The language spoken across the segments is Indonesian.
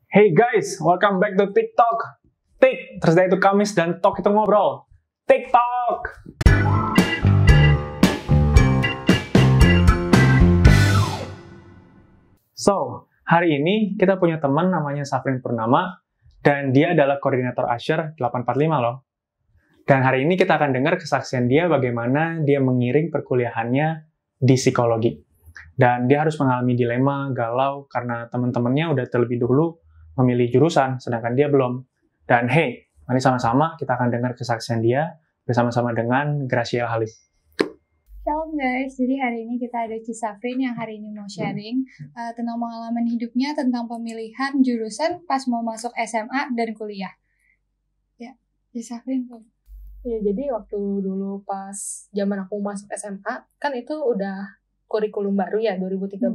Hey guys, welcome back to TikTok. Tik, Thursday itu Kamis dan Talk itu ngobrol. TikTok! So, hari ini kita punya teman namanya Safrin Purnama dan dia adalah koordinator Asyar 845 loh. Dan hari ini kita akan dengar kesaksian dia bagaimana dia mengiring perkuliahannya di psikologi. Dan dia harus mengalami dilema galau karena teman-temannya udah terlebih dahulu memilih jurusan, sedangkan dia belum. Dan hey, mari sama-sama kita akan dengar kesaksian dia bersama-sama dengan Gracia Halid. Shalom guys, jadi hari ini kita ada Safrin yang hari ini mau sharing tentang pengalaman hidupnya, tentang pemilihan jurusan pas mau masuk SMA dan kuliah. Ya, Safrin. Ya, jadi waktu dulu pas zaman aku masuk SMA, kan itu udah kurikulum baru ya, 2013,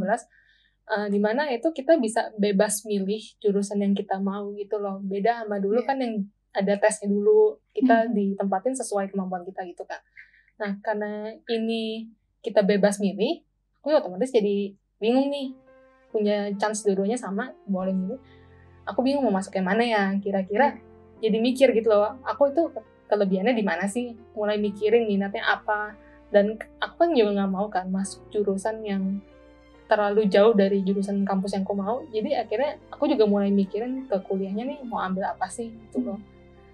dimana itu kita bisa bebas milih jurusan yang kita mau gitu loh. Beda sama dulu kan yang ada tesnya dulu, kita ditempatin sesuai kemampuan kita gitu kan. Nah, karena ini kita bebas milih, aku otomatis jadi bingung nih, punya chance dua-duanya sama, boleh milih. Aku bingung mau masuk yang mana ya, kira-kira jadi mikir gitu loh, aku itu kelebihannya di mana sih, mulai mikirin minatnya apa. Dan aku kan juga nggak mau kan masuk jurusan yang terlalu jauh dari jurusan kampus yang aku mau. Jadi akhirnya aku juga mulai mikirin ke kuliahnya nih mau ambil apa sih gitu loh.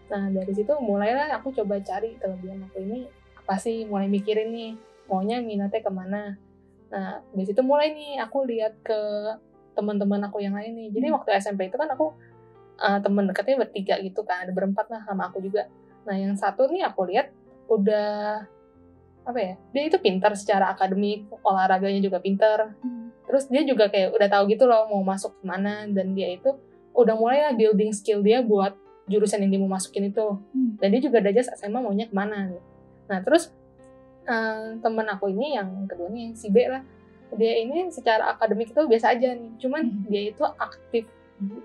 Nah dari situ mulailah aku coba cari kelebihan aku ini apa sih, mulai mikirin nih maunya minatnya kemana. Nah dari situ mulai nih aku lihat ke teman-teman aku yang lain nih. Jadi waktu SMP itu kan aku teman dekatnya bertiga gitu kan, ada berempat lah sama aku juga. Nah yang satu nih aku lihat udah apa ya, dia itu pintar secara akademik, olahraganya juga pintar. Terus dia juga kayak udah tahu gitu loh mau masuk kemana, dan dia itu udah mulai lah building skill dia buat jurusan yang dia mau masukin itu. Dan dia juga udah jelas SMA maunya kemana. Nah terus temen aku ini yang kedua nih, si B lah, dia ini secara akademik itu biasa aja nih, cuman dia itu aktif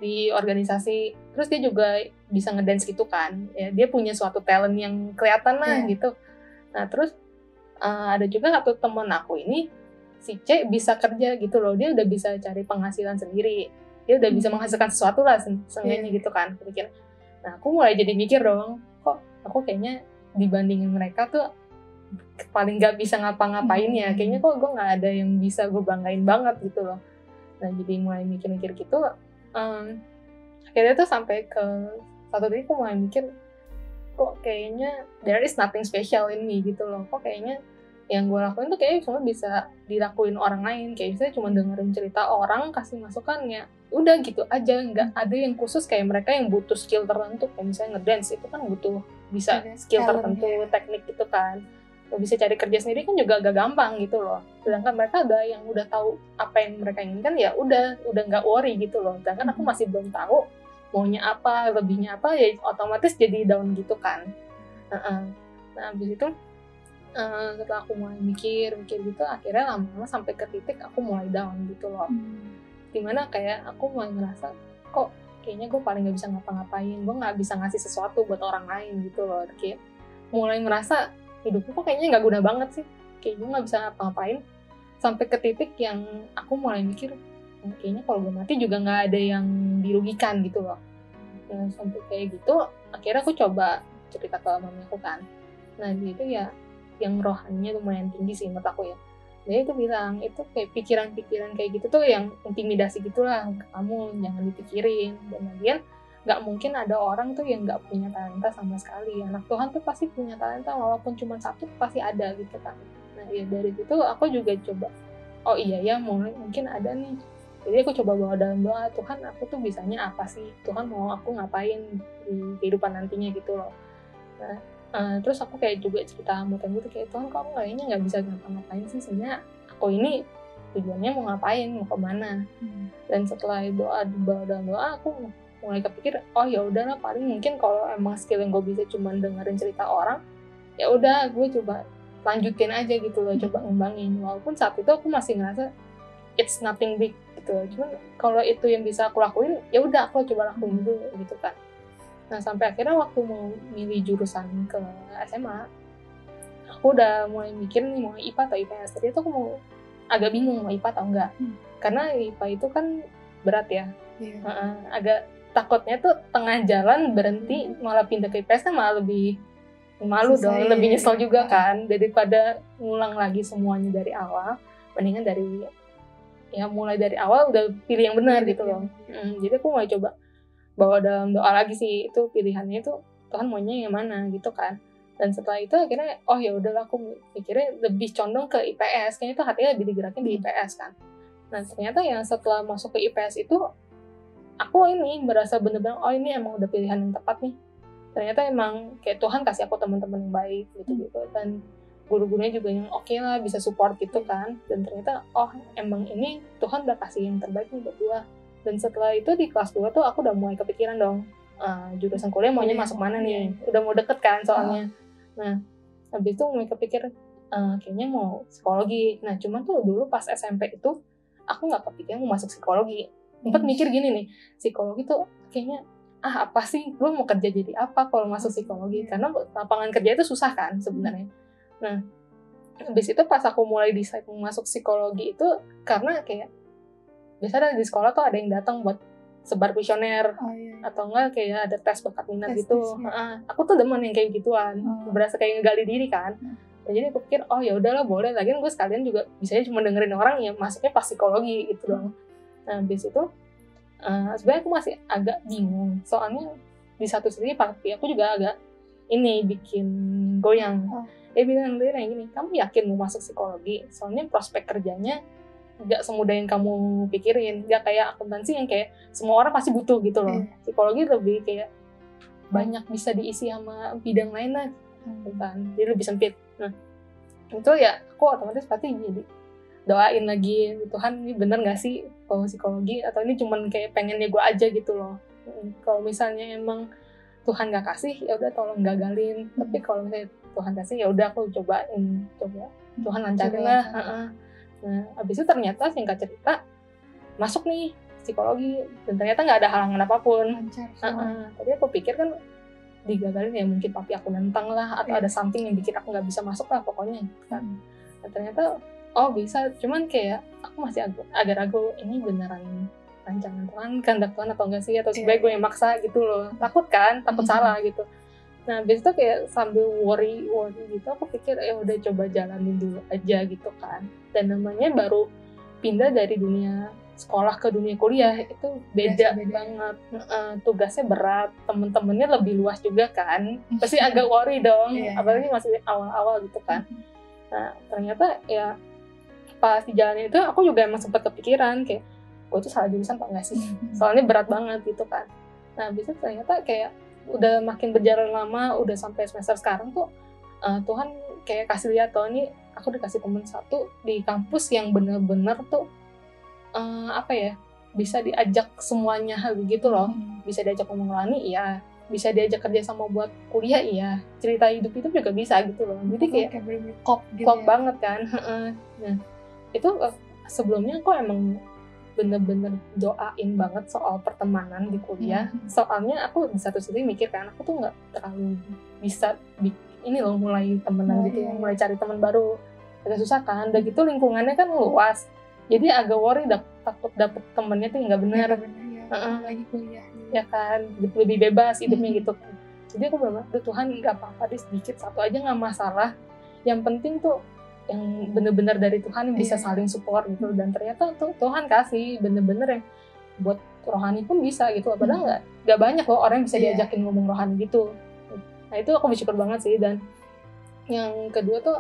di organisasi, terus dia juga bisa ngedance gitu kan ya, dia punya suatu talent yang kelihatan lah gitu. Nah terus ada juga satu temen aku ini, si C bisa kerja gitu loh, dia udah bisa cari penghasilan sendiri, dia udah bisa menghasilkan sesuatu lah seenggaknya gitu kan, pikir. Nah aku mulai jadi mikir dong, kok aku kayaknya dibandingin mereka tuh paling gak bisa ngapa-ngapain ya, kayaknya kok gue gak ada yang bisa gue banggain banget gitu loh. Nah jadi mulai mikir-mikir gitu, akhirnya tuh sampai ke satu titik aku mulai mikir, kok kayaknya there is nothing special in me gitu loh, kok kayaknya yang gue lakuin tuh kayaknya cuma bisa dilakuin orang lain, kayak misalnya cuma dengerin cerita orang, kasih masukan ya udah gitu aja, nggak ada yang khusus kayak mereka yang butuh skill tertentu, kayak misalnya ngedance itu kan butuh bisa skill tertentu, teknik gitu kan, bisa cari kerja sendiri kan juga agak gampang gitu loh, sedangkan mereka ada yang udah tahu apa yang mereka inginkan, ya udah nggak worry gitu loh, sedangkan aku masih belum tahu maunya apa, lebihnya apa, ya otomatis jadi down gitu kan. Nah abis itu setelah aku mulai mikir gitu, akhirnya lama-lama sampai ke titik aku mulai down gitu loh. Dimana kayak aku mulai ngerasa, kok kayaknya gue paling gak bisa ngapa-ngapain, gue gak bisa ngasih sesuatu buat orang lain gitu loh. Kayak mulai merasa hidupku kok kayaknya gak guna banget sih, kayak gue gak bisa ngapa-ngapain. Sampai ke titik yang aku mulai mikir, kayaknya kalau gue mati juga gak ada yang dirugikan gitu loh. Nah sampai kayak gitu, akhirnya aku coba cerita ke mami aku kan. Nah gitu ya, yang rohaninya lumayan tinggi sih menurut aku ya. Dia itu bilang, itu kayak pikiran-pikiran kayak gitu tuh yang intimidasi gitulah, kamu jangan dipikirin. Dan lagian gak mungkin ada orang tuh yang gak punya talenta sama sekali. Anak Tuhan tuh pasti punya talenta, walaupun cuma satu pasti ada gitu kan. Nah ya dari situ aku juga coba, oh iya ya mungkin ada nih. Jadi aku coba bawa dalam doa, Tuhan aku tuh bisanya apa sih? Tuhan mau aku ngapain di kehidupan nantinya gitu loh. Nah, terus aku kayak juga cerita sama Tuhan gitu, kayak Tuhan kamu kayaknya nggak bisa ngapa-ngapain sih, sebenarnya aku ini tujuannya mau ngapain, mau kemana. Dan setelah doa dalam doa, aku mulai kepikir, oh ya udahlah, paling mungkin kalau emang skill yang gue bisa cuma dengerin cerita orang, ya udah gue coba lanjutin aja gitu loh, coba ngembangin. Walaupun saat itu aku masih ngerasa it's nothing big gitu, cuman kalau itu yang bisa aku lakuin, ya udah aku coba lakuin dulu gitu kan. Nah sampai akhirnya waktu mau milih jurusan ke SMA, aku udah mulai mikir nih mau IPA atau IPS. Tadi tuh aku mau agak bingung mau IPA atau enggak, karena IPA itu kan berat ya, Iya. Agak takutnya tuh tengah jalan berhenti malah pindah ke IPS kan malah lebih malu Susah, dong, iya, lebih nyesel iya. juga kan, daripada ngulang lagi semuanya dari awal, mendingan mulai dari awal udah pilih yang benar gitu loh. Jadi aku mau coba bawa dalam doa lagi sih, itu pilihannya itu Tuhan maunya yang mana gitu kan. Dan setelah itu akhirnya oh ya udahlah, aku mikirnya lebih condong ke IPS, kayaknya itu hatinya lebih digerakin di IPS kan. Nah ternyata yang setelah masuk ke IPS itu aku ini berasa bener-bener oh ini emang udah pilihan yang tepat nih. Ternyata emang kayak Tuhan kasih aku teman-teman yang baik gitu dan guru-gurunya juga yang oke lah, bisa support gitu kan. Dan ternyata oh emang ini Tuhan udah kasih yang terbaik nih buat gua. Dan setelah itu di kelas 2 tuh aku udah mulai kepikiran dong jurusan kuliah maunya masuk mana nih, udah mau deket kan soalnya. Nah habis itu mulai kepikir kayaknya mau psikologi. Nah cuman tuh dulu pas SMP itu aku nggak kepikiran mau masuk psikologi. Sempat mikir gini nih, psikologi tuh kayaknya apa sih, gue mau kerja jadi apa kalau masuk psikologi, karena lapangan kerja itu susah kan sebenarnya. Nah habis itu pas aku mulai decide mau masuk psikologi itu karena kayak biasanya di sekolah tuh ada yang datang buat sebar kuesioner atau enggak kayak ada tes bakat minat gitu. Aku tuh demen yang kayak gituan, berasa kayak ngegali diri kan. Nah, jadi aku pikir oh ya udahlah boleh, lagian gue sekalian juga bisanya cuma dengerin orang yang masuknya pas psikologi gitu doang. Nah habis itu sebenarnya aku masih agak bingung, soalnya di satu sisi papi aku juga agak ini bikin goyang. Dia bilang kayak gini, kamu yakin mau masuk psikologi? Soalnya prospek kerjanya gak semudah yang kamu pikirin, gak kayak akuntansi yang kayak semua orang pasti butuh gitu loh. Psikologi lebih kayak banyak bisa diisi sama bidang lain lah kan, jadi lebih sempit. Nah itu ya aku otomatis pasti jadi doain lagi, Tuhan ini bener gak sih kalau psikologi, atau ini cuman kayak pengennya gue aja gitu loh. Kalau misalnya emang Tuhan gak kasih ya udah tolong gagalin, tapi kalau misalnya Tuhan kasih ya udah aku coba Tuhan lancarin lah. Nah abis itu ternyata singkat cerita masuk nih psikologi, dan ternyata nggak ada halangan apapun. Tadi aku pikir kan digagalin ya mungkin papi aku nentang lah, atau ada something yang bikin aku nggak bisa masuk lah pokoknya kan. Nah, ternyata oh bisa, cuman kayak aku masih agak ragu ini beneran rancangan Tuhan, kehendak Tuhan atau enggak sih, atau sebaik gue yang maksa gitu loh, takut salah gitu. Nah abis itu kayak sambil worry gitu, aku pikir ya udah coba jalanin dulu aja gitu kan. Dan namanya baru pindah dari dunia sekolah ke dunia kuliah itu beda banget. Tugasnya berat, temen-temennya lebih luas juga kan, pasti agak worry dong, apalagi masih awal-awal gitu kan. Nah ternyata ya pas di jalan itu aku juga emang sempat kepikiran kayak gue tuh salah jurusan apa enggak sih, soalnya berat banget gitu kan. Nah abis itu ternyata kayak udah makin berjalan lama, udah sampai semester sekarang tuh Tuhan kayak kasih lihat tuh nih aku dikasih temen satu di kampus yang bener-bener tuh bisa diajak semuanya hal gitu loh. Bisa diajak ngomong rohani iya, bisa diajak kerja sama buat kuliah iya, cerita hidup itu juga bisa gitu loh. Jadi kayak bener-bener klop gitu klop banget kan. Nah itu sebelumnya aku emang bener-bener doain banget soal pertemanan di kuliah. Soalnya aku di satu sisi mikir kan aku tuh nggak terlalu bisa ini loh mulai temenan gitu, mulai cari teman baru agak susah kan. Udah gitu lingkungannya kan luas, jadi agak worry takut dapet temennya tuh nggak bener. Lagi kuliah ya kan, lebih bebas hidupnya gitu kan. Jadi aku bener Tuhan nggak apa-apa deh, sedikit satu aja nggak masalah, yang penting tuh yang bener-bener dari Tuhan yang bisa saling support gitu. Dan ternyata tuh Tuhan kasih bener-bener yang buat rohani pun bisa gitu, padahal nggak banyak loh orang yang bisa diajakin ngomong rohani gitu. Nah itu aku bersyukur banget sih. Dan yang kedua tuh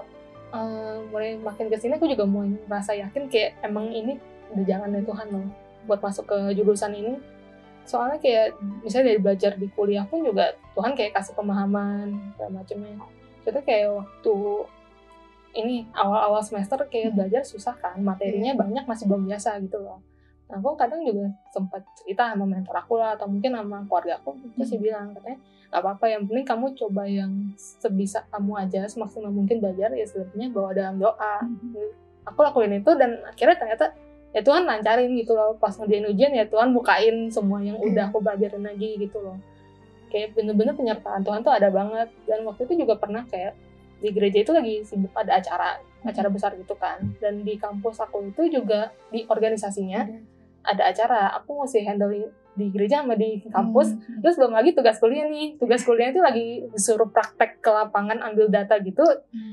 mulai makin kesini aku juga mulai merasa yakin kayak emang ini udah jalan dari Tuhan loh buat masuk ke jurusan ini. Soalnya kayak misalnya dari belajar di kuliah pun juga Tuhan kayak kasih pemahaman segala macamnya. Jadi kayak waktu ini awal-awal semester kayak belajar susah kan, materinya banyak, masih belum biasa gitu loh. Nah aku kadang juga sempat cerita sama mentor aku lah, atau mungkin sama keluarga aku, terus dia bilang katanya gak apa-apa, yang penting kamu coba yang sebisa kamu aja, semaksimal mungkin belajar, ya selebihnya bawa dalam doa. Aku lakuin itu dan akhirnya ternyata ya Tuhan lancarin gitu loh. Pas ngerjain ujian ya Tuhan bukain semua yang udah aku pelajarin lagi gitu loh. Kayak bener-bener penyertaan Tuhan tuh ada banget. Dan waktu itu juga pernah kayak di gereja itu lagi sibuk ada acara besar gitu kan. Dan di kampus aku itu juga di organisasinya ada acara, aku mesti handle di gereja sama di kampus, terus belum lagi tugas kuliah nih. Tugas kuliah itu lagi disuruh praktek ke lapangan ambil data gitu,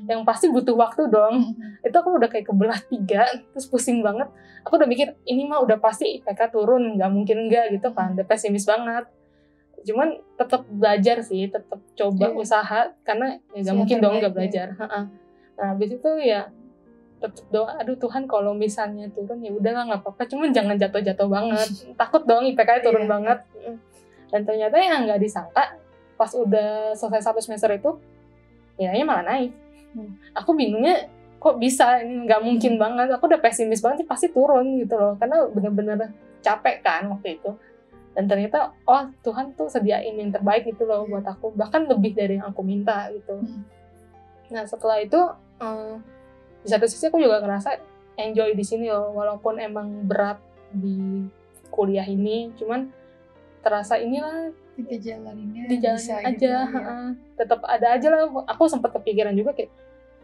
yang pasti butuh waktu dong. Itu aku udah kayak kebelah 3, terus pusing banget. Aku udah mikir, ini mah udah pasti IPK turun, nggak mungkin enggak gitu kan, udah pesimis banget. Cuman tetap belajar sih, tetap coba usaha, karena ya nggak mungkin dong nggak belajar. Nah habis itu ya tetap doa, aduh Tuhan kalau misalnya turun ya udahlah nggak apa-apa, cuman jangan jatuh-jatuh banget. Takut dong IPK turun banget. Dan ternyata yang nggak disangka pas udah selesai 1 semester itu nilainya malah naik. Aku bingungnya kok bisa, ini nggak mungkin banget. Aku udah pesimis banget, pasti turun gitu loh, karena bener-bener capek kan waktu itu. Dan ternyata oh Tuhan tuh sediain yang terbaik gitu loh buat aku, bahkan lebih dari yang aku minta gitu. Nah setelah itu di satu sisi aku juga ngerasa enjoy di sini loh, walaupun emang berat di kuliah ini, cuman terasa inilah dijalanin aja gitu, tetap ada aja lah. Aku sempat kepikiran juga kayak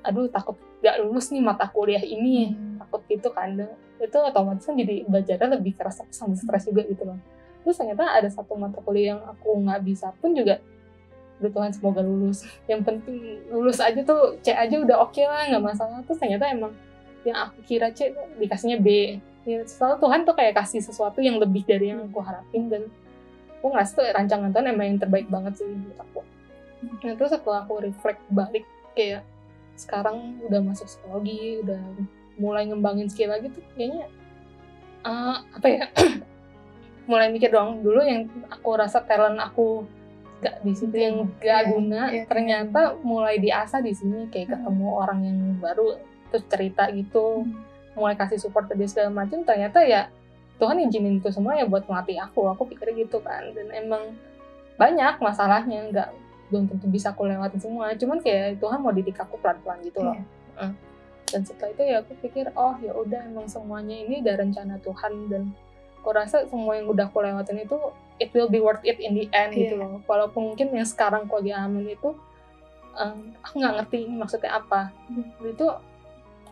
aduh takut gak lulus nih mata kuliah ini, takut gitu kan. Itu otomatis kan jadi belajarnya lebih keras sama stres juga gitu loh. Terus ternyata ada satu mata kuliah yang aku nggak bisa pun juga, aduh Tuhan semoga lulus, yang penting lulus aja tuh, C aja udah oke lah, nggak masalah. Terus ternyata emang yang aku kira C dikasihnya B ya. Selalu Tuhan tuh kayak kasih sesuatu yang lebih dari yang aku harapin, dan aku ngerasa tuh rancangan Tuhan emang yang terbaik banget sih buat aku. Nah terus setelah aku reflect balik, kayak sekarang udah masuk psikologi, udah mulai ngembangin skill lagi tuh kayaknya apa ya mulai mikir dong, dulu yang aku rasa talent aku gak di situ, yang gak guna, ternyata mulai diasah di sini, kayak ketemu orang yang baru terus cerita gitu, mulai kasih support ke dia segala macam. Ternyata ya Tuhan izinin itu semua ya buat melatih aku pikir gitu kan. Dan emang banyak masalahnya, belum tentu bisa aku lewatin semua, cuman kayak Tuhan mau didik aku pelan-pelan gitu loh. Dan setelah itu ya aku pikir oh ya udah, emang semuanya ini udah rencana Tuhan, dan aku rasa semua yang udah aku lewatin itu it will be worth it in the end gitu loh. Walaupun mungkin yang sekarang aku lagi alamin itu aku nggak ngerti ini maksudnya apa itu,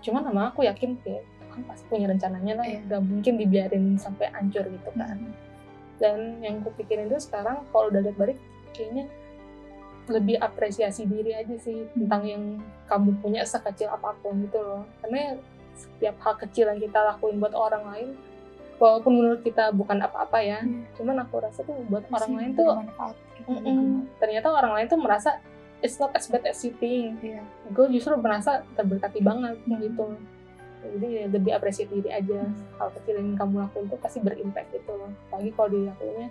cuman sama aku yakin kayak Tuhan pasti punya rencananya lah, nggak mungkin dibiarin sampai hancur gitu kan. Dan yang aku pikirin itu sekarang kalau udah lihat balik, kayaknya lebih apresiasi diri aja sih tentang yang kamu punya sekecil apapun gitu loh. Karena setiap hal kecil yang kita lakuin buat orang lain, walaupun menurut kita bukan apa-apa ya, cuman aku rasa tuh buat orang lain tuh ternyata orang lain tuh merasa it's not as bad as you think. Gue justru merasa terberkati banget gitu. Jadi ya lebih apresiasi diri aja. Hal kecil yang kamu lakuin tuh pasti berimpact gitu loh, apalagi kalau dilakuinnya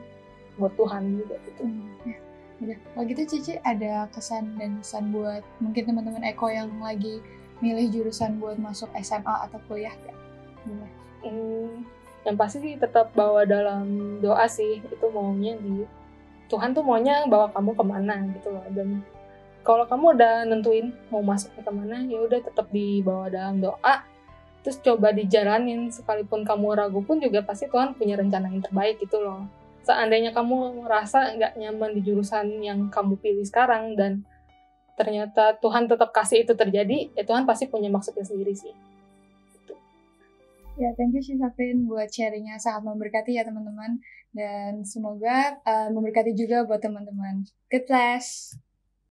buat Tuhan juga gitu. Udah, kalau gitu Cici ada kesan dan pesan buat mungkin teman-teman Eko yang lagi milih jurusan buat masuk SMA atau kuliah gak? Yang pasti sih tetap bawa dalam doa sih, itu maunya Tuhan tuh maunya bawa kamu kemana gitu loh. Dan kalau kamu udah nentuin mau masuknya kemana, ya udah tetap dibawa dalam doa, terus coba dijalanin. Sekalipun kamu ragu pun juga pasti Tuhan punya rencana yang terbaik gitu loh. Seandainya kamu merasa nggak nyaman di jurusan yang kamu pilih sekarang, dan ternyata Tuhan tetap kasih itu terjadi, ya Tuhan pasti punya maksudnya sendiri sih. Ya, thank you Safrin buat sharingnya, sangat memberkati ya teman-teman. Dan semoga memberkati juga buat teman-teman. God bless.